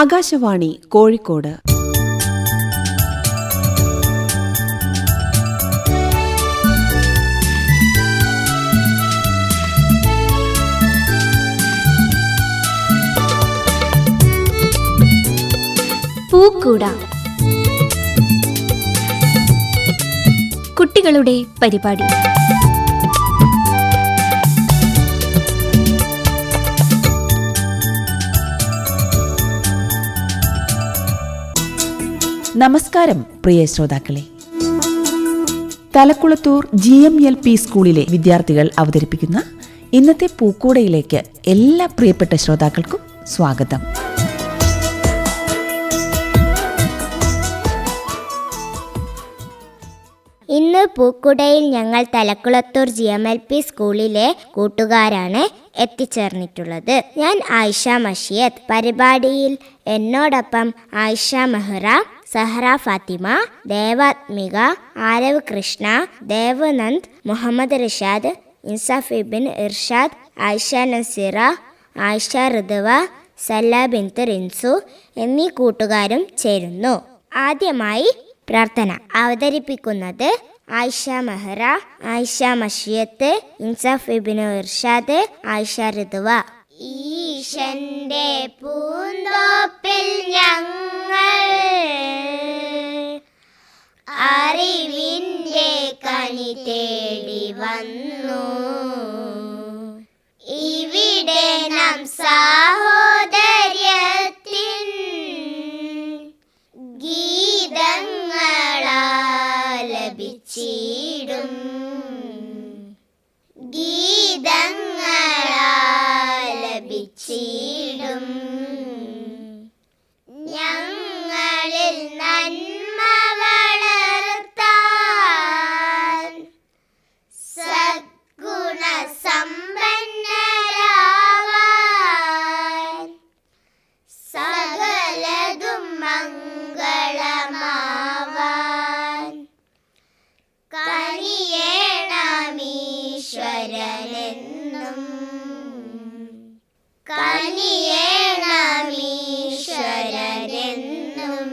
ആകാശവാണി കോഴിക്കോട്. പൂക്കൂട, കുട്ടികളുടെ പരിപാടി. നമസ്കാരം പ്രിയ ശ്രോതാക്കളെ. തലക്കുളത്തൂർ GMLP സ്കൂളിലെ വിദ്യാർത്ഥികൾ അവതരിപ്പിക്കുന്ന ഇന്നത്തെ പൂക്കൂടയിലേക്ക് എല്ലാ പ്രിയപ്പെട്ട ശ്രോതാക്കൾക്കും സ്വാഗതം. ഇന്ന് പൂക്കുടയിൽ ഞങ്ങൾ തലക്കുളത്തൂർ GMLP സ്കൂളിലെ കൂട്ടുകാരാണ് എത്തിച്ചേർന്നിട്ടുള്ളത്. ഞാൻ ആയിഷ മഷിയത്ത്. പരിപാടിയിൽ എന്നോടൊപ്പം ആയിഷ മെഹ്റ, സഹറ ഫാത്തിമ, ദേവാത്മിക, ആരവ് കൃഷ്ണ, ദേവനന്ദ്, മുഹമ്മദ് റിഷാദ്, ഇൻസാഫ് ഇബിൻ ഇർഷാദ്, ആയിഷ നസീറ, ആയിഷ ഋതുവ, സല്ല ബിൻത്ത് റിൻസു എന്നീ കൂട്ടുകാരും ചേരുന്നു. ആദ്യമായി പ്രാർത്ഥന അവതരിപ്പിക്കുന്നത് ആയിഷ മെഹ്റ, ആയിഷ മഷിയത്ത്, ഇൻസാഫ് ഇബിൻ ഇർഷാദ്, ആയിഷ ഋതുവ. ഈശന്റെ പൂന്തോപ്പിൽ ഞങ്ങൾ അറിവിന്റെ കനി തേടി വന്നു. ഇവിടെ നാം സാഹോദര്യത്തിൻ ഗീതങ്ങളാലപിച്ചിടും, ഗീതങ്ങളാലപിച്ചിടും. ഞങ്ങളിൽ നന്മ വളർത്താൻ സദ്ഗുണ സമ്പന്നരാവാൻ സകലതും മംഗളമാവാൻ കനിയേണമീശ്വരനെന്നും, കനിയേണമീശ്വരനെന്നും.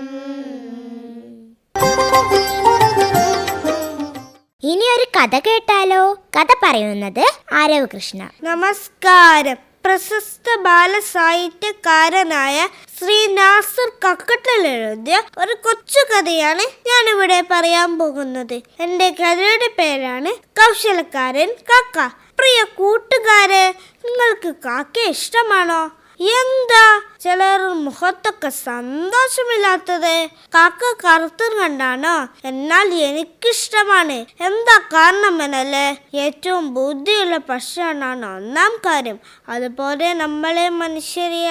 ഇനി ഒരു കഥ കേട്ടാലോ? കഥ പറയുന്നത് ആരവ് കൃഷ്ണ. നമസ്കാരം. പ്രശസ്ത ബാലസാഹിത്യകാരനായ ശ്രീ നാസിർ കക്കട്ടിൽ എഴുതിയ ഒരു കൊച്ചു കഥയാണ് ഞാനിവിടെ പറയാൻ പോകുന്നത്. എൻ്റെ കഥയുടെ പേരാണ് കൗശലക്കാരൻ കാക്ക. പ്രിയ കൂട്ടുകാരെ, നിങ്ങൾക്ക് കാക്ക ഇഷ്ടമാണോ? എന്താ ചിലർ മുഖത്തൊക്കെ സന്തോഷമില്ലാത്തത്? കാക്ക കറുത്തത് കണ്ടാണോ? എന്നാൽ എനിക്കിഷ്ടമാണ്. എന്താ കാരണം എന്നല്ലേ? ഏറ്റവും ബുദ്ധിയുള്ള പക്ഷിയാണ് ഒന്നാം കാര്യം. അതുപോലെ നമ്മളെ മനുഷ്യരെ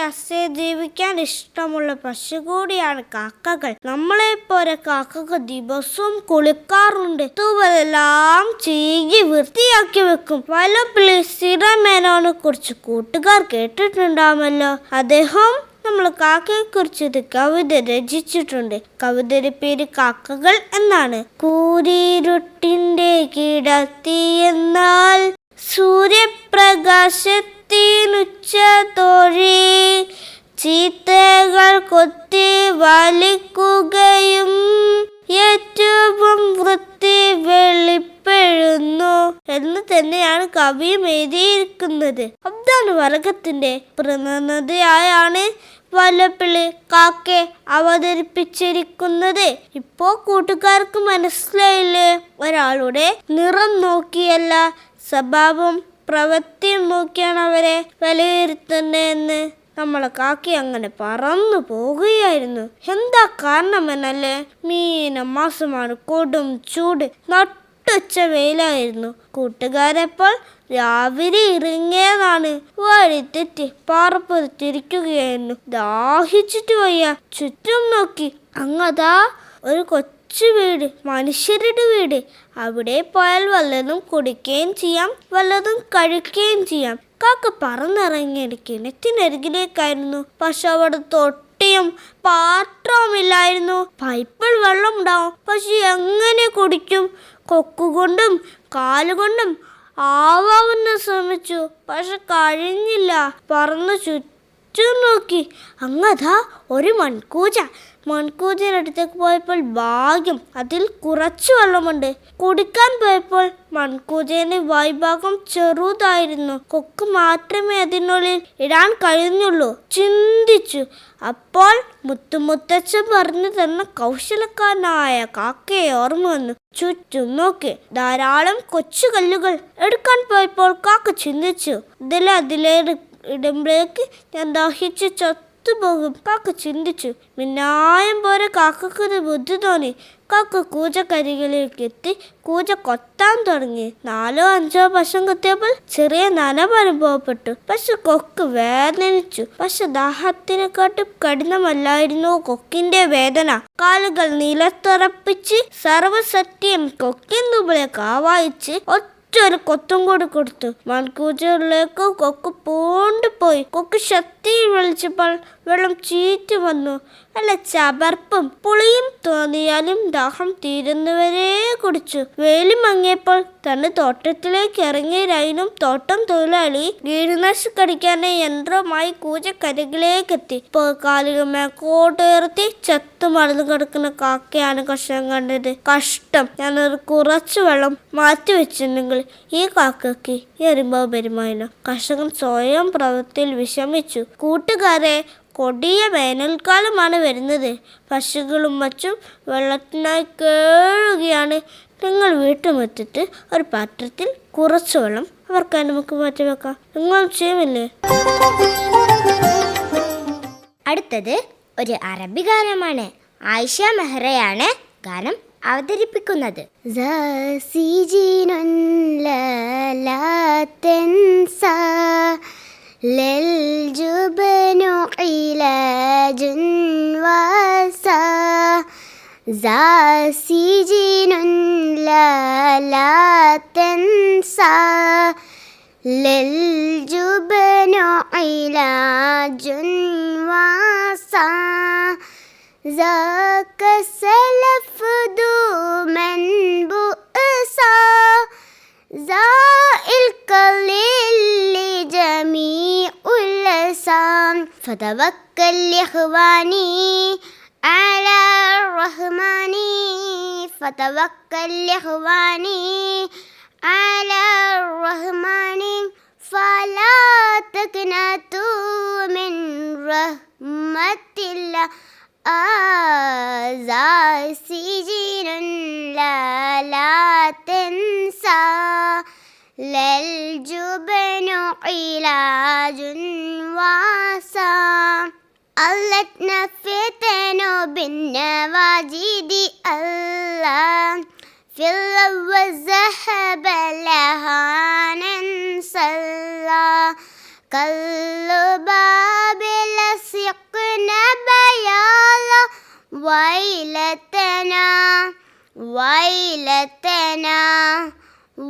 ജീവിക്കാൻ ഇഷ്ടമുള്ള പക്ഷി കൂടിയാണ് കാക്കകൾ. നമ്മളെ പോലെ കാക്കകൾ ദിവസവും കുളിക്കാറുണ്ട്. തൂവലെല്ലാം ചീകി വൃത്തിയാക്കി വെക്കും. വല്ലപ്പിള്ളി സ്ഥിരമേനോനെ കുറിച്ച് കൂട്ടുകാർ കേട്ടിട്ടുണ്ടാവുമല്ലോ. അദ്ദേഹം നമ്മൾ കാക്കയെ കുറിച്ചൊരു കവിത രചിച്ചിട്ടുണ്ട്. കവിതയുടെ പേര് കാക്കകൾ എന്നാണ്. കൂരിരുട്ടിന്റെ കിടത്തി എന്നാൽ സൂര്യപ്രകാശത്തിനുച്ച തൊഴി ചീത്തകൾ കൊത്തി വലിക്കുകയും ഏറ്റവും വൃത്തി വെളിപ്പെടുന്നു എന്ന് തന്നെയാണ് കവിയും എഴുതിയിരിക്കുന്നത്. അബ്ദാണ് വർഗത്തിന്റെ പ്രതിനിധിയായാണ് വല്ലപ്പിള്ളി കാക്കയെ അവതരിപ്പിച്ചിരിക്കുന്നത്. ഇപ്പോ കൂട്ടുകാർക്ക് മനസ്സിലായില്ലേ? ഒരാളുടെ നിറം നോക്കിയല്ല, സ്വഭാവം പ്രവൃത്തിയും നോക്കിയാണ് അവരെ വിലയിരുത്തുന്നതെന്ന്. നമ്മളെ കാക്കി അങ്ങനെ പറന്നു പോകുകയായിരുന്നു. എന്താ കാരണമെന്നല്ലേ? മാസമാണ്, കൊടും ചൂട്, നട്ടുച്ച വെയിലായിരുന്നു. കൂട്ടുകാരെപ്പോൾ രാവിലെ ഇറങ്ങിയതാണ്. വഴി തെറ്റി പാറപ്പുറത്തിരിക്കുകയായിരുന്നു. ദാഹിച്ചിട്ട് വയ്യ. ചുറ്റും നോക്കി. അങ്ങതാ ഒരു കൊച്ചു വീട്, മനുഷ്യരുടെ വീട്. അവിടെ പോയാൽ വല്ലതും കുടിക്കുകയും ചെയ്യാം, വല്ലതും കഴിക്കുകയും ചെയ്യാം. കാക്ക പറന്നിറങ്ങിയത് കിണറ്റിനരികിലേക്കായിരുന്നു. പക്ഷെ അവിടെ തൊട്ടിയും പാത്രവുമില്ലായിരുന്നു. പൈപ്പിൽ വെള്ളം ഉണ്ടാവും, പക്ഷെ എങ്ങനെ കുടിക്കും? കൊക്കുകൊണ്ടും കാലുകൊണ്ടും ആവാവുന്ന ശ്രമിച്ചു, പക്ഷെ കഴിഞ്ഞില്ല. പറന്നു ചുറ്റും നോക്കി. അങ്ങതാ ഒരു മൺകൂജനടുത്തേക്ക് പോയപ്പോൾ ഭാഗ്യം, അതിൽ കുറച്ച് വെള്ളമുണ്ട്. കുടിക്കാൻ പോയപ്പോൾ മൺകൂജയുടെ വായ്ഭാഗം ചെറുതായിരുന്നു. കൊക്ക് മാത്രമേ അതിനുള്ളിൽ ഇടാൻ കഴിഞ്ഞുള്ളൂ. ചിന്തിച്ചു. അപ്പോൾ മുത്തുമുത്തച്ഛൻ പറഞ്ഞു തന്ന കൗശലക്കാരനായ കാക്കയെ ഓർമ്മ വന്നു. ചുറ്റും നോക്കി. ധാരാളം കൊച്ചു കല്ലുകൾ എടുക്കാൻ പോയപ്പോൾ കാക്ക ചിന്തിച്ചു, ഇടുമ്പോഴേക്ക് ഞാൻ ദാഹിച്ച് ചത്തുപോകും. കാക്ക ചിന്തിച്ചു. മിന്നായം പോലെ കാക്കക്കൊരു ബുദ്ധി തോന്നി. കാക്ക കൂജക്കരികിലേക്ക് എത്തി കൂജ കൊത്താൻ തുടങ്ങി. 4-5 വശം കൊത്തിയപ്പോൾ ചെറിയ നനവ് അനുഭവപ്പെട്ടു. പക്ഷെ കൊക്ക് വേദനിച്ചു. പക്ഷെ ദാഹത്തിനെക്കാട്ടും കഠിനമല്ലായിരുന്നു കൊക്കിന്റെ വേദന. കാലുകൾ നിലത്തുറപ്പിച്ച് സർവസത്യം കൊക്കിന്നുള്ളിലേക്ക് ആവാഹിച്ച് ഒരു കൊത്തും കൂടി കൊടുത്തു. മൺകൂജയിലേക്ക് കൊക്ക് പൂണ്ടുപോയി. കൊക്ക് ശക്തിയിൽ വിളിച്ചപ്പോൾ വെള്ളം ചീറ്റി വന്നു. നല്ല ചവർപ്പും പുളിയും തോന്നിയാലും ദാഹം തീരുന്നവരെ കുടിച്ചു. വേലി മങ്ങിയപ്പോൾ തന്റെ തോട്ടത്തിലേക്ക് ഇറങ്ങിയ രൈനും തോട്ടം തൊഴിലാളി കീടനാശിനി കടിക്കാനെ യന്ത്രവുമായി കൂജക്കരികിലേക്കെത്തി. കാലുകൾ മേക്കോട്ടുയർത്തി ചത്തു മറന്നു കിടക്കുന്ന കാക്കയാണ് കർഷകൻ കണ്ടത്. കഷ്ടം, ഞാനൊരു കുറച്ച് വെള്ളം മാറ്റി വെച്ചിട്ടുണ്ടെങ്കിൽ ഈ കാക്കയ്ക്ക് എറിമ്പോ പെരുമായില്ല. കർഷകൻ സ്വയം പ്രവൃത്തിയിൽ വിഷമിച്ചു. കൂട്ടുകാരെ, കൊടിയ വേനൽക്കാലമാണ് വരുന്നത്. പശുക്കളും മറ്റും വെള്ളത്തിനായി കേഴുകയാണ്. നിങ്ങൾ വീട്ടുമുറ്റത്ത് ഒരു പാത്രത്തിൽ കുറച്ച് വെള്ളം അവർക്കായി നമുക്ക് മാറ്റി വെക്കാം. നിങ്ങൾ ചെയ്യുമില്ലേ? അടുത്തത് ഒരു അറബി ഗാനമാണ്. ആയിഷ മെഹ്റയാണ് ഗാനം അവതരിപ്പിക്കുന്നത്. للجبن علاج واسع ذا سجن لا تنسى للجبن علاج واسع ذاك سلف من بؤسا زائلك لجميع الأسام فتوكل إخواني على الرحمن فتوكل إخواني على الرحمن فلا تقنطوا من رحمة الله ذا سجن لا تنسى للجبن علاج واسع ألتنا فتن بالنواجد الله في الله والذهب لها ننسى الله كالباب لصقنا بيالا ويلتنا ويلتنا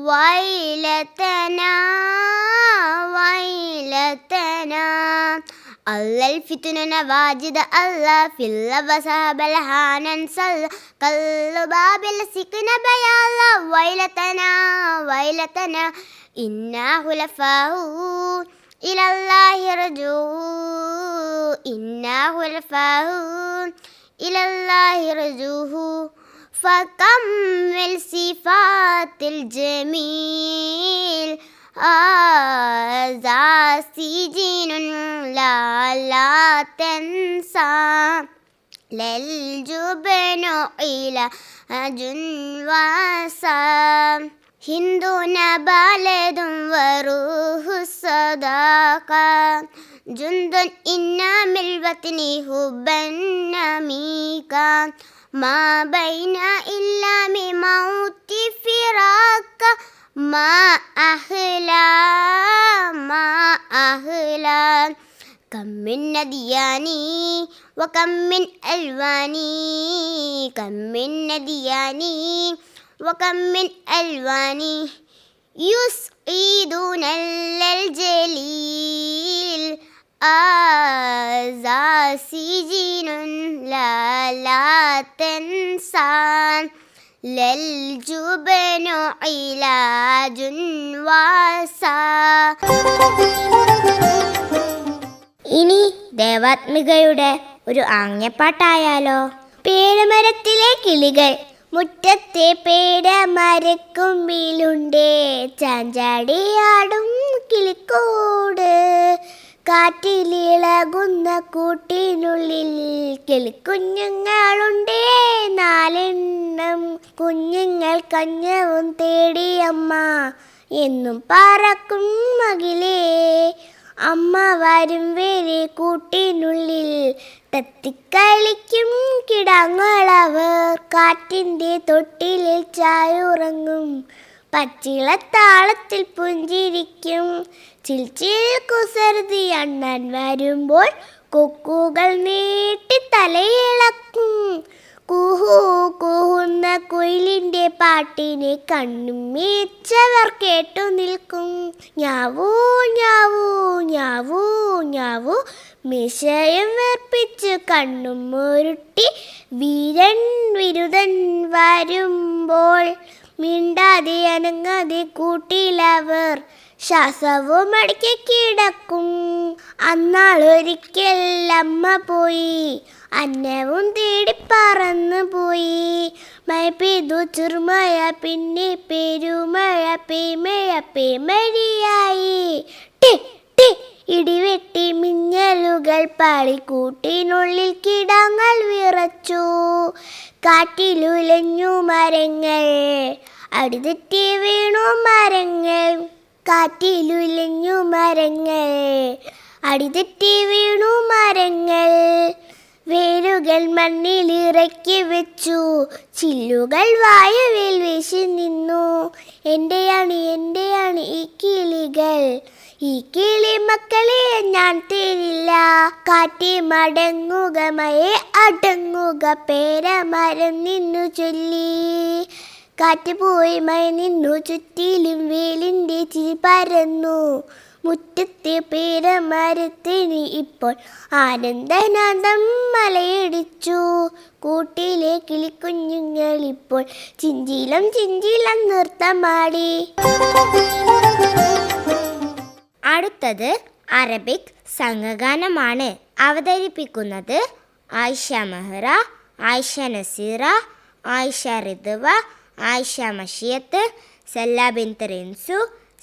ويلتنا ويلتنا الله الفتن نواجد الله في اللبسها بلها ننسى كالباب لصقنا بيالا ويلتنا ويلتنا إنا خلفاء إلى الله رجوه إنا خلفاء إلى الله رجوه فكمل صفات الجميل هذا سجن لا تنسى للجبن علاج واسع هندنا بالد وروح الصداقة جند إنا من الوطن حبا نميكا ما بين إلا بموت فراق ما أهلا كم من ندياني وكم من ألواني كم من ندياني وكم من ألواني يسعدون الجليل ذا سجن لا تنسى للجبن علاج واسع. ഇനി ദേവാത്മികയുടെ ഒരു ആംഗ്യപ്പാട്ടായാലോ? പേടമരത്തിലെ കിളികൾ മുറ്റത്തെ പേടമരക്കുമ്പിലുണ്ടേ, ചാഞ്ചാടിയാടും കിളിക്കൂട്. കാറ്റിലിളകുന്ന കൂട്ടിനുള്ളിൽ കിളിക്കുഞ്ഞുങ്ങളുണ്ടേ 4 കുഞ്ഞുങ്ങൾ കഞ്ഞവും തേടിയമ്മ എന്നും പറക്കും മകിലേ. അമ്മ വരും വരെ കൂട്ടിനുള്ളിൽ തത്തിക്കളിക്കും കിടാങ്ങളവർ. കാറ്റിൻ്റെ തൊട്ടിലിൽ ചായുറങ്ങും, പച്ചിളത്താളത്തിൽ പുഞ്ചിരിക്കും. ചിൽച്ചിൽ കുസൃതി അണ്ണൻ വരുമ്പോൾ കൊക്കുകൾ നീട്ടി തലയിളക്കും. കുഹു കുഹുന്ന കുയിലിൻ്റെ പാട്ടിനെ കണ്ണും മീച്ചവർ കേട്ടു നിൽക്കും. ഞാവൂ ഞാവൂ ഞാവൂ ഞാവൂ മിശയും വേർപ്പിച്ച് കണ്ണും മുരുട്ടി വീരൻ വിരുദൻ വരുമ്പോൾ മിണ്ടാതെ അനങ്ങാതെ കൂട്ടിലവർ ശ്വാസവും അടക്കി കിടക്കും. അന്നാളൊരിക്കൽ അമ്മ പോയി, അന്നവും തേടി പറന്നു പോയി. മഴ പെയ്തു ചെറുമഴ, പിന്നെ പെരുമഴ, പേമഴ പേമഴിയായി. ടി ടി ഇടിവെട്ടി മിന്നലുകൾ പാളി, കൂട്ടിനുള്ളിൽ കിടാങ്ങൾ വിറച്ചു. കാറ്റിലുലഞ്ഞു മരങ്ങൾ, അടിതെറ്റി വീണു മരങ്ങൾ. കാറ്റിലുലഞ്ഞു മരങ്ങൾ, അടിതെറ്റി വീണു മരങ്ങൾ. വേരുകൾ മണ്ണിലിറക്കി വെച്ചു, ചില്ലുകൾ വായുവിൽ വീശി നിന്നു. എൻ്റെയാണ് എൻ്റെയാണ് ഈ കിളികൾ, ഈ കിളി മക്കളെ ഞാൻ തരില്ല. കാറ്റി മടങ്ങുക മഴയെ അടങ്ങുക, പേരമരം നിന്നു ചൊല്ലി. കാറ്റ് പോയി മഴ നിന്നു, ചുറ്റിലും വേലിൻ്റെ ചിരി പരന്നു. മുറ്റത്തെ പേരമരത്തിന് ഇപ്പോൾ ആനന്ദനാദം മലയടിച്ചു. കൂട്ടിലെ കിളിക്കുഞ്ഞുങ്ങൾ ഇപ്പോൾ ചിഞ്ചിലം ചിഞ്ചിലം നൃത്തമാടി. അടുത്തത് അറബിക് സംഘഗാനമാണ്. അവതരിപ്പിക്കുന്നത് ആയിഷ മെഹ്റ, ആയിഷ നസീറ, ആയിഷ റിദ്വ, ആയിഷ മഷിയത്ത്, സല്ല ബിൻത്ത് റിൻസു,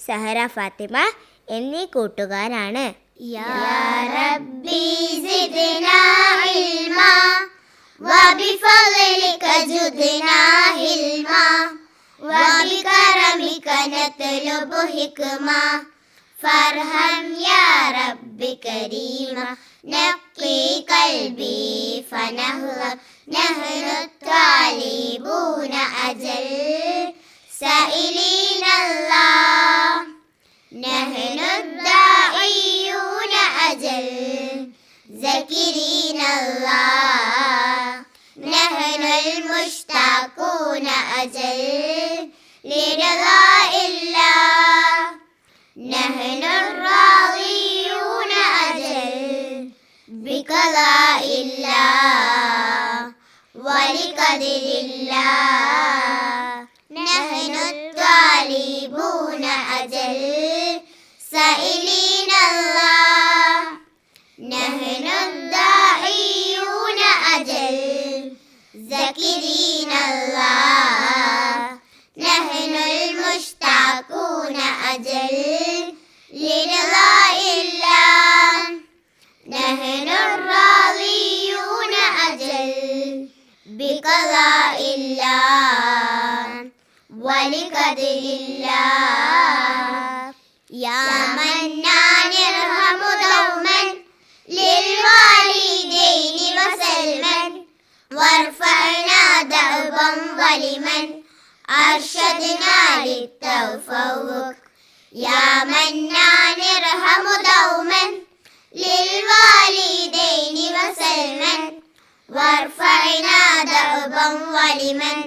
സഹറ ഫാത്തിമ എന്നീ കൂട്ടുകാരാണ്. യാ റബ്ബി സിദ്നാ ഇൽമാ വബിഫളിക ജുദ്നാ ഇൽമാ വബികറമിക നത്ലുബു ഹിക്മാ ഫർഹം യാ റബ്ബി കരീമ നഖി ഖൽബി ഫനഹ്ല നഹ്നു ത്വാലിബൂന അജൽ സഇലീന അല്ലാഹ് നഹ്നു ദാഇയൂന അജൽ സകിരീന അല്ലാഹ് നഹ്നുൽ മുഷ്താഖൂന അജൽ ലിറദാഇല്ലാഹ് നഹ്നു റാദിയൂന അജൽ ബിഖലാഇല്ലാഹ് വലിഖദിരില്ലാഹ് നഹ്നു ത്വാലിബൂന അജൽ സഇലീന അല്ലാഹ് നഹ്നു ദാഇയൂന അജൽ സകിരീന അല്ലാഹ് നഹ്നുൽ മുഷ്താഖൂന അജൽ ലിറദാഇല്ലാഹ് നഹ്നു റാദിയൂന അജൽ ബിഖലാഇല്ലാഹ് വലിഖദിരില്ലാഹ് യാ മന്നാൻ ഇർഹമു ദൗമൻ ലിൽവാലിദൈനി വസൽമൻ വർഫഅനാ ദഅബൻ വലിമൻ അർശദ്നാ ലിത്തഫവുക് യാ മന്നാൻ ഇർഹമു ദൗമൻ ലിൽവാലിദൈനി വസൽമൻ വർഫഅനാ ദഅബൻ വലിമൻ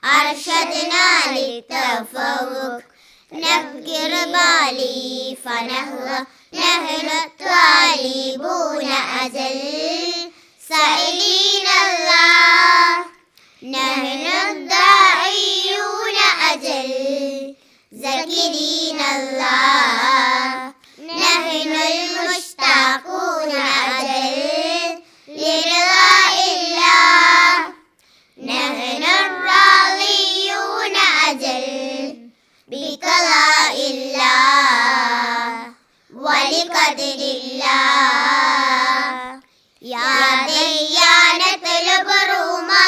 അർശദ്നാ ലിത്തഫവുക് നഗ്ഗിർ ബാലി ഫനഹ്വ നഹ്നു ത്വാലിബൂന അജൽ സഇലീന അല്ലാഹ് നഹ്നു ദാഇയൂന അജൽ സകിരീന അല്ലാഹ് നഹ്നുൽ മുഷ്താഖൂന ديان اطلب روما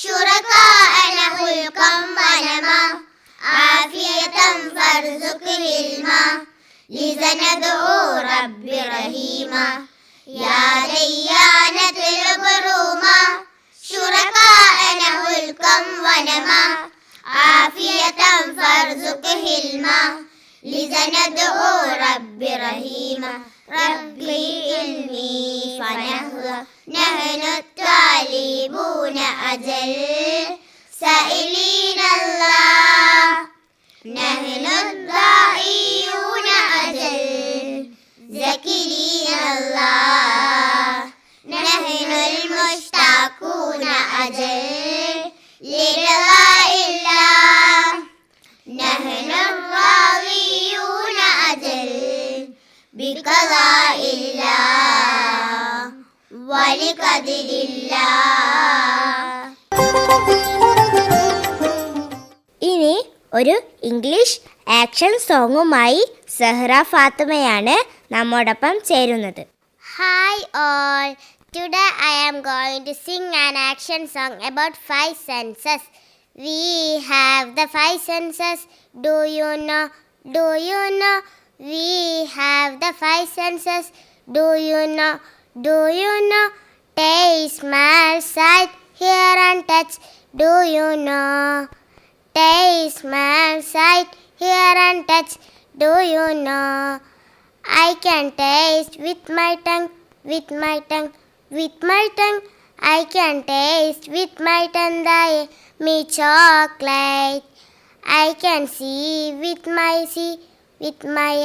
شركاء خلقا ونما عافية فارزق علما لذا ندعو رب رحيما يا ديان اطلب روما شركاء خلقا ونما عافية فارزق علما لذا ندعو رب رحيما ربي علمي فنحن الطالبون أجل سائلين الله نحن الداعيون أجل ذاكرين الله نحن المشتاقون أجل لرضاء الله نحن الراضيون أجل بقضاء الله ولقدر الله. ഇനി ഒരു ഇംഗ്ലീഷ് ആക്ഷൻ സോങ്ങുമായി സഹ്റ ഫാത്തിമയാണ് നമ്മോടൊപ്പം ചേരുന്നത്. Hi all, today I am going to sing an action song about 5 senses. We have the 5 senses. Do you know? Do you know? We have the 5 senses. Do you know? Do you know? Taste, smell, sight, hear and touch. Do you know? Taste, smell, sight, hear and touch. Do you know? I can taste with my tongue, with my tongue, with my tongue. I can taste with my tongue the me chocolate. I can see with my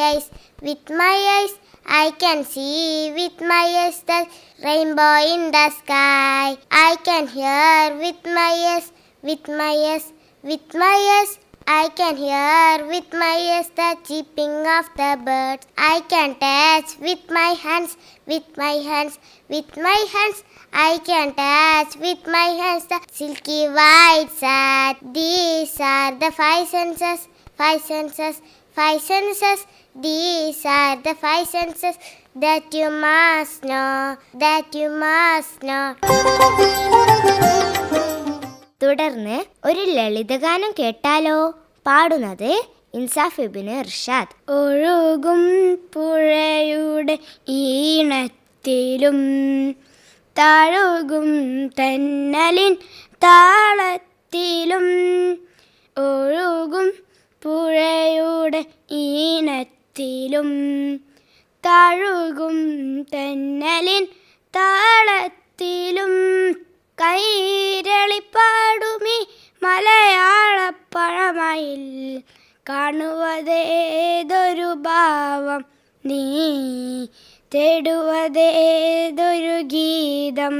eyes, with my eyes. I can see with my eyes the rainbow in the sky. I can hear with my ears, with my ears, with my ears. I can hear with my ears the chirping of the birds. I can touch with my hands, with my hands, with my hands. I can touch with my hands the silky white sand. These are the 5 senses, 5 senses, 5 senses. These are the 5 senses that you must know, that you must know. തുടർന്ന് ഒരു ലളിതഗാനം കേട്ടാലോ? പാടുന്നത് ഇൻസാഫ് ഇബ്നു ഇർഷാദ്. ഒഴുകും പുഴയുടെ ഈണത്തിലും താഴുകും തെന്നലിൻ താളത്തിലും ഒഴുകും പുഴയുടെ ഈണത്തിലും താഴുകും തെന്നലിൻ താളത്തിലും കൈരളിപ്പാടുമീ മലയാളപ്പഴമയിൽ കാണുവതേതൊരു ഭാവം നീ തേടുവതേതൊരു ഗീതം.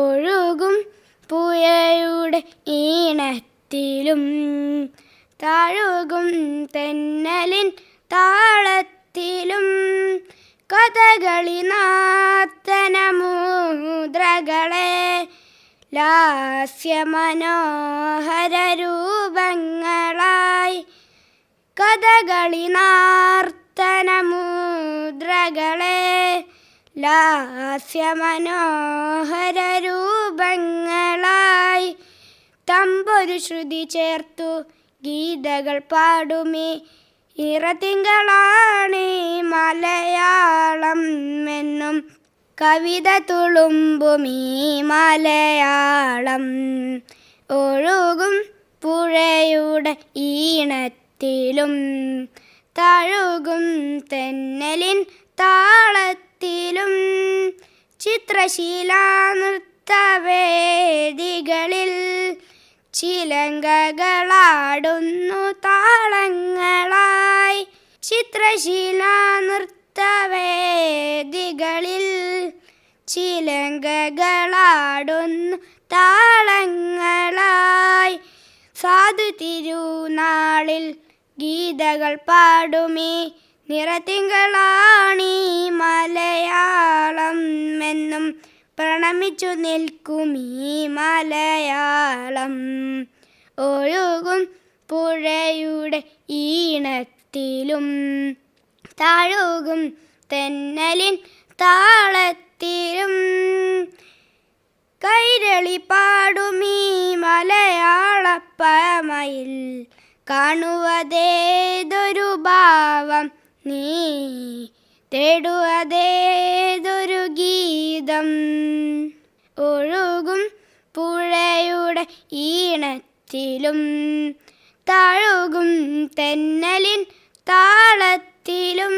ഒഴുകും പുഴയുടെ ഈണത്തിലും താഴുകും തെന്നലിൻ താളത്തിലും കഥകളി നാത്തനമുദ്രകളെ ലാസ്യമനോഹര രൂപങ്ങളായി കഥകളി നാർത്തനമുദ്രകളെ ലാസ്യമനോഹര രൂപങ്ങളായി തമ്പൊരു ശ്രുതി ചേർത്തു ഗീതകൾ പാടുമേ ഇറത്തിങ്കളാണേ മലയാളം എന്നും കവിത തുളുമ്പുമീ മലയാളം. ഒഴുകും പുഴയുടെ ഈണത്തിലും താഴുകും തെന്നലിൻ താളത്തിലും ചിത്രശീലാ നൃത്തവേദികളിൽ ചിലങ്കകളാടുന്നു താളങ്ങളായി. ചിത്രശീലാ നൃത്തവേദികളിൽ ചിലങ്കകളാടുന്നു താളങ്ങളായി. സാധു തിരുനാളിൽ ഗീതകൾ പാടുമേ നിറത്തിങ്കളാണീ മലയാളം എന്നും പ്രണമിച്ചു നിൽക്കുമീ മലയാളം. ഒഴുകും പുഴയുടെ ഈണത്തിലും താഴുകും തെന്നലിൻ താളത്തിലും ഈണത്തിലും കൈരളി പാടുമീ മലയാളപ്പഴമയിൽ കാണുവതേതൊരു ഭാവം നീ തേടുവതേതൊരു ഗീതം ഒഴുകും പുഴയുടെ ഈണത്തിലും തഴുകും തെന്നലിൻ താളത്തിലും.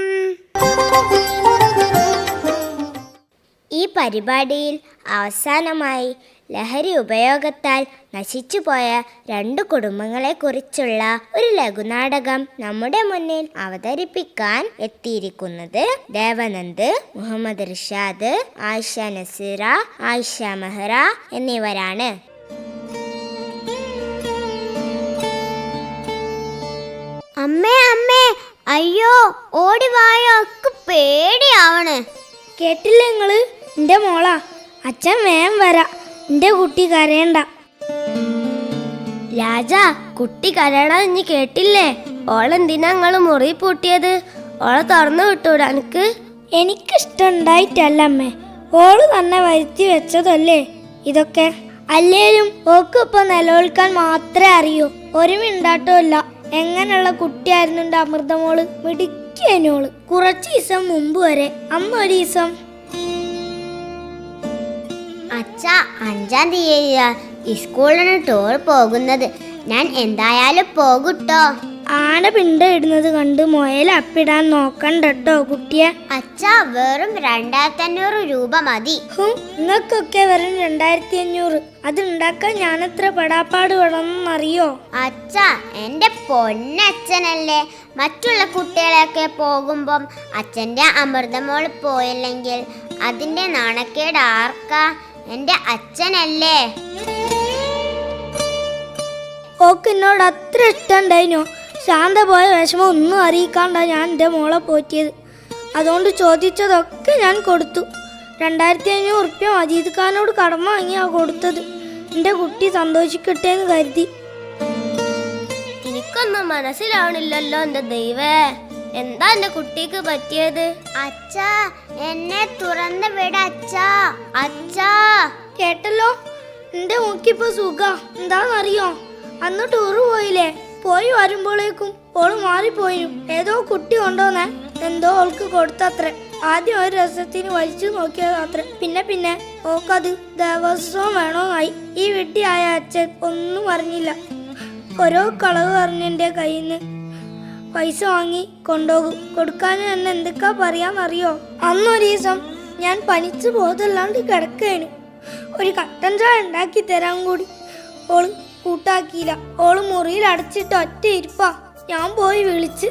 ഈ പരിപാടിയിൽ അവസാനമായി ലഹരി ഉപയോഗത്താൽ നശിച്ചുപോയ 2 കുടുംബങ്ങളെക്കുറിച്ചുള്ള ഒരു ലഘുനാടകം നമ്മുടെ മുന്നിൽ അവതരിപ്പിക്കാൻ എത്തിയിരിക്കുന്നത് ദേവനന്ദ്, മുഹമ്മദ് റിഷാദ്, ആയിഷ നസീറ, ആയിഷ മെഹ്റ എന്നിവരാണ്. അമ്മേ അമ്മേ, അയ്യോ ഓടിവായോ, ഒക്കെ പേടിയാവണ്. കേട്ടില്ലേ നിങ്ങള്? എൻ്റെ മോളാ. അച്ഛൻ വേഗം വരാ, എൻ്റെ കുട്ടി കരയണ്ട. രാജാ, കുട്ടി കരയണ ഇനി കേട്ടില്ലേ? ഓളെന്തിനാ നിങ്ങള് മുറി പൂട്ടിയത്? ഓളെ തുറന്നു വിട്ടൂടാ എനിക്ക്? എനിക്കിഷ്ടണ്ടായിട്ടല്ല അമ്മേ, ഓള് തന്നെ വരുത്തി വെച്ചതല്ലേ ഇതൊക്കെ. അല്ലേലും ഓക്ക് ഇപ്പൊ നിലവിളിക്കാൻ മാത്രമേ അറിയൂ, ഒരു മിണ്ടാട്ടമില്ല. എങ്ങനെയുള്ള കുട്ടിയായിരുന്നു എൻ്റെ അമൃതമോള്, മിടിക്കനോള്. കുറച്ച് ദിവസം മുമ്പ് വരെ അമ്മ ഒരു ദിവസം അച്ഛാ 5-ാം തീയതിയാ സ്കൂളിന് ടൂർ പോകുന്നത്. ഞാൻ എന്തായാലും പോകൂട്ടോ. ആന പിണ്ട ഇടുന്നത് കണ്ട് മുയൽ അപ്പിടാൻ നോക്കണ്ടോ കുട്ടിയെ. അച്ഛാ, വെറും 2500 രൂപ മതി. നിങ്ങൾക്കൊക്കെ വെറും 2500. അത് ഉണ്ടാക്കാൻ ഞാനെത്ര പെടാപ്പാട് വേണമെന്നറിയോ? അച്ഛാ, എന്റെ പൊന്നച്ഛനല്ലേ. മറ്റുള്ള കുട്ടികളെയൊക്കെ പോകുമ്പം അച്ഛൻ്റെ അമൃതമോൾ പോയില്ലെങ്കിൽ അതിൻ്റെ നാണക്കേട് ആർക്കാ? എന്റെ അച്ഛനല്ലേ. ഓക്ക് എന്നോട് അത്ര ഇഷ്ടമുണ്ടായിനോ? ശാന്ത പോയ വിഷമം ഒന്നും അറിയിക്കാണ്ട ഞാൻ എൻ്റെ മോളെ പോറ്റിയത്. അതുകൊണ്ട് ചോദിച്ചതൊക്കെ ഞാൻ കൊടുത്തു. 2500 ഉറുപ്പ്യ മജീദ് ഖാനോട് കടമ വാങ്ങിയാ കൊടുത്തത്. എൻ്റെ കുട്ടി സന്തോഷിക്കട്ടെ എന്ന് കരുതി. എനിക്കൊന്നും മനസ്സിലാവണില്ലല്ലോ എൻ്റെ ദൈവേ, എന്താ എൻ്റെ കുട്ടിക്ക് പറ്റിയത്? അച്ഛാ, എന്നെ തുറന്ന് വിട അച്ഛാ. അച്ഛാ, കേട്ടല്ലോ, എൻ്റെ മോക്കിപ്പോ സുഖ. എന്താണെന്നറിയോ? അന്ന് ടൂറ് പോയില്ലേ, പോയി വരുമ്പോഴേക്കും ഓള് മാറിപ്പോയിനും. ഏതോ കുട്ടി കൊണ്ടോന്നേ എന്തോ ഓൾക്ക് കൊടുത്തത്രേ. ആദ്യം ഒരു രസത്തിന് വലിച്ചു നോക്കിയതത്രേ. പിന്നെ ഓക്കത് ദിവസവും വേണോന്നായി. ഈ വീട്ടിയായ അച്ഛൻ ഒന്നും അറിഞ്ഞില്ല. ഓരോ കളവ് പറഞ്ഞ് എൻ്റെ കയ്യിൽ നിന്ന് പൈസ വാങ്ങി കൊണ്ടുപോകും. കൊടുക്കാനും എന്നെ എന്തൊക്കെ പറയാന്നറിയോ? അന്നൊരു ദിവസം ഞാൻ പനിച്ച് ബോധമല്ലാണ്ട് കിടക്കേനു. ഒരു കട്ടൻ ചായ ഉണ്ടാക്കി തരാൻ കൂടി ഓള് കൂട്ടാക്കിയില്ല. ഓള് മുറിയിൽ അടച്ചിട്ട് ഒറ്റ ഇരിപ്പാ. ഞാൻ പോയി വിളിച്ച്.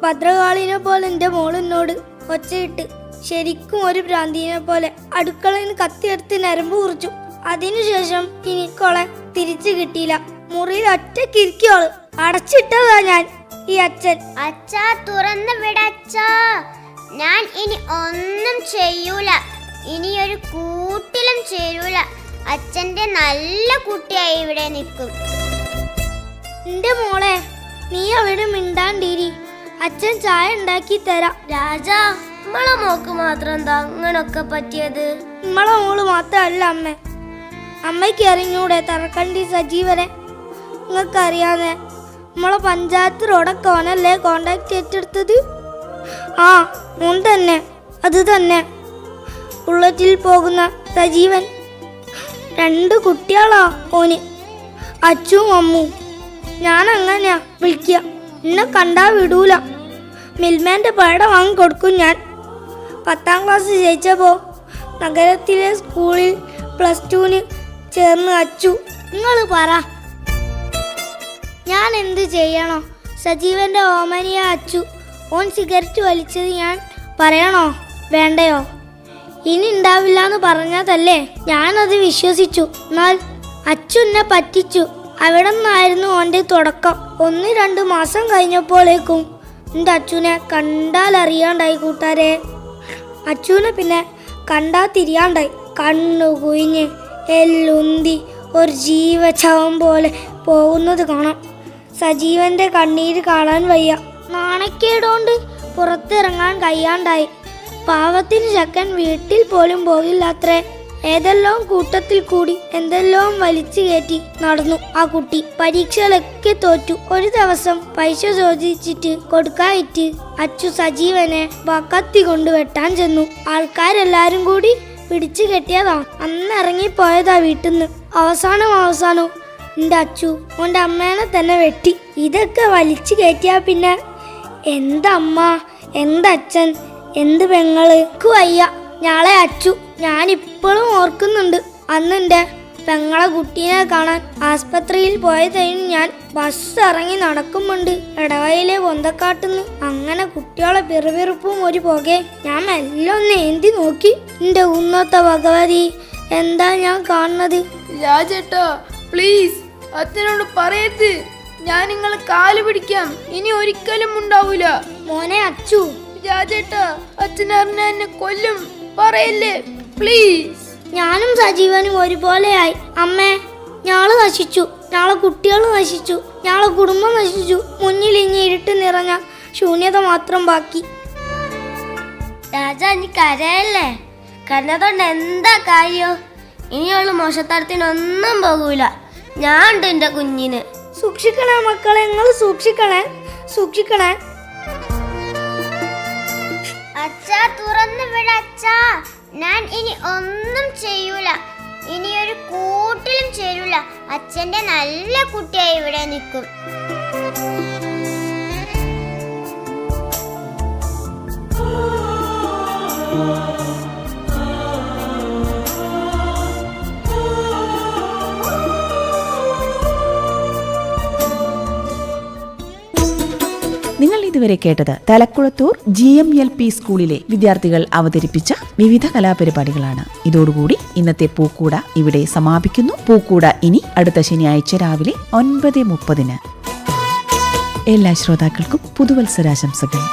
ഭദ്രകാളിനെ പോലെ എൻ്റെ മോളിനോട് ഒച്ചയിട്ട് ശരിക്കും ഒരു ഭ്രാന്തിനെ പോലെ അടുക്കളയിൽ നിന്ന് കത്തിയെടുത്ത് നരമ്പ് കുറിച്ചു. അതിനുശേഷം എനിക്കോളെ തിരിച്ചു കിട്ടിയില്ല. മുറിയിൽ ഒറ്റയ്ക്ക് ഇരിക്കോള്. അടച്ചിട്ടതാ ഞാൻ ഈ അച്ഛൻ. അച്ഛാ, തുറന്ന് വിട അച്ഛാ. ഞാൻ ഇനി ഒന്നും ചെയ്യൂല. ഇനിയൊരു കൂട്ടിലും ചേരൂല. അച്ഛൻ്റെ നല്ല കുട്ടിയായി ഇവിടെ നിൽക്കും. എന്റെ മോളെ, നീ അവിടെ മിണ്ടാണ്ടിരി. അച്ഛൻ ചായ ഉണ്ടാക്കി തരാം. രാജാ, നമ്മളെ മോക്ക് മാത്രം എന്താ അങ്ങനൊക്കെ പറ്റിയത്? നമ്മളെ മോള് മാത്രമല്ല അമ്മ. അമ്മയ്ക്ക് അറിഞ്ഞൂടെ തറക്കണ്ടി സജീവനെ? നിങ്ങൾക്കറിയാതെ നമ്മളെ പഞ്ചായത്ത് റോഡൊക്കെ ഓനല്ലേ കോണ്ടാക്ട് ഏറ്റെടുത്തത്? ആ, ഓൻ തന്നെ. അത് തന്നെ, ബുള്ളറ്റിൽ പോകുന്ന സജീവൻ. 2 കുട്ടികളാ ഓന്, അച്ചും അമ്മും. ഞാൻ അങ്ങനെയാ വിളിക്കുക. എന്നെ കണ്ടാ വിടൂല. മിൽമേൻ്റെ പേട വാങ്ങി കൊടുക്കും ഞാൻ. 10ാം ക്ലാസ് ജയിച്ചപ്പോ നഗരത്തിലെ സ്കൂളിൽ +2 ചേർന്ന് അച്ചു. നിങ്ങൾ പറ, ഞാൻ എന്ത് ചെയ്യണോ? സജീവന്റെ ഓമനിയ അച്ചു. ഓൻ സിഗരറ്റ് വലിച്ചത് ഞാൻ പറയണോ വേണ്ടയോ? ഇനി ഉണ്ടാവില്ല എന്ന് പറഞ്ഞതല്ലേ, ഞാനത് വിശ്വസിച്ചു. എന്നാൽ അച്ചു എന്നെ പറ്റിച്ചു. അവിടെ നിന്നായിരുന്നു ഓൻ്റെ തുടക്കം. 1-2 മാസം കഴിഞ്ഞപ്പോഴേക്കും എൻ്റെ അച്ചുവിനെ കണ്ടാൽ അറിയാണ്ടായി കൂട്ടാരെ. അച്ചുവിനെ പിന്നെ കണ്ടാ തിരിയാണ്ടായി. കണ്ണു കുയിഞ്ഞ് എല്ലുന്തി ഒരു ജീവചവം പോലെ പോകുന്നത് കാണാം. സജീവന്റെ കണ്ണീര് കാണാൻ വയ്യ. നാണക്കേടോണ്ട് പുറത്തിറങ്ങാൻ കഴിയാണ്ടായി. പാവത്തിന് ചക്കൻ വീട്ടിൽ പോലും പോകില്ലാത്രേ. ഏതെല്ലാം കൂട്ടത്തിൽ കൂടി എന്തെല്ലാം വലിച്ചു കയറ്റി നടന്നു ആ കുട്ടി. പരീക്ഷകളൊക്കെ തോറ്റു. ഒരു ദിവസം പൈസ ചോദിച്ചിട്ട് കൊടുക്കായിട്ട് അച്ചു സജീവനെ കത്തി കൊണ്ട് വെട്ടാൻ ചെന്നു. ആൾക്കാരെല്ലാരും കൂടി പിടിച്ചു കെട്ടിയതാ. അന്ന് ഇറങ്ങിപ്പോയതാ വീട്ടിന്ന്. അവസാനം എന്റെ അച്ചു ഓന്റെ അമ്മേനെ തന്നെ വെട്ടി. ഇതൊക്കെ വലിച്ചു കയറ്റിയാ പിന്നെ എന്തമ്മ, എന്തച്ഛൻ, എന്ത് പെങ്ങള് വയ്യ. ഞാളെ അച്ചു ഞാനിപ്പോഴും ഓർക്കുന്നുണ്ട്. അന്ന് എൻ്റെ പെങ്ങളെ കുട്ടീനെ കാണാൻ ആസ്പത്രിയിൽ പോയതായിരുന്നു ഞാൻ. ബസ് ഇറങ്ങി നടക്കുമുണ്ട് ഇടവയിലെ പൊന്തക്കാട്ടുന്ന്. അങ്ങനെ കുട്ടികളെ പിറുപിറുപ്പും ഒരു പോകെ ഞാൻ എല്ലാം നീന്തി നോക്കി. എൻ്റെ ഉന്നത്ത ഭഗവതി, എന്താ ഞാൻ കാണുന്നത്? രാജേട്ടാ പ്ലീസ് അച്ഛനോട് പറയരുത്. ഞാൻ നിങ്ങളെ കാല് പിടിക്കാം. ഇനി ഒരിക്കലും ഉണ്ടാവൂല. മോനെ അച്ചു. രാജേട്ടാ അച്ഛനറിഞ്ഞ എന്നെ കൊല്ലും. പറയല്ലേ പ്ലീസ്. ഞാനും സജീവനും ഒരുപോലെയായി അമ്മേ. ഞാള് നശിച്ചു, ഞാളെ കുട്ടികൾ നശിച്ചു, ഞാളെ കുടുംബം നശിച്ചു. മുന്നിൽ ഇനി ഇരുട്ട് നിറഞ്ഞ ശൂന്യത മാത്രം ബാക്കി. രാജാ നീ കരയല്ലേ? കരഞ്ഞതുകൊണ്ട് എന്താ കാര്യോ? ഇനിയുള്ള മോശത്തരത്തിനൊന്നും പോകൂല. ഞാൻ ഉണ്ട് എൻ്റെ കുഞ്ഞിന്. സൂക്ഷിക്കണേ മക്കളെ, നിങ്ങൾ സൂക്ഷിക്കണേ. അച്ഛാ തുറന്നു വിട അച്ഛാ. ഞാൻ ഇനി ഒന്നും ചെയ്യൂല. ഇനി ഒരു കൂട്ടിലും ചേരൂല. അച്ഛന്റെ നല്ല കുട്ടിയായി ഇവിടെ നിൽക്കും. നിങ്ങൾ ഇതുവരെ കേട്ടത് തലക്കുളത്തൂർ GMLP സ്കൂളിലെ വിദ്യാർത്ഥികൾ അവതരിപ്പിച്ച വിവിധ കലാപരിപാടികളാണ്. ഇതോടുകൂടി ഇന്നത്തെ പൂക്കൂട ഇവിടെ സമാപിക്കുന്നു. പൂക്കൂട ഇനി അടുത്ത ശനിയാഴ്ച രാവിലെ 9:30. എല്ലാ ശ്രോതാക്കൾക്കും പുതുവത്സരാശംസകൾ.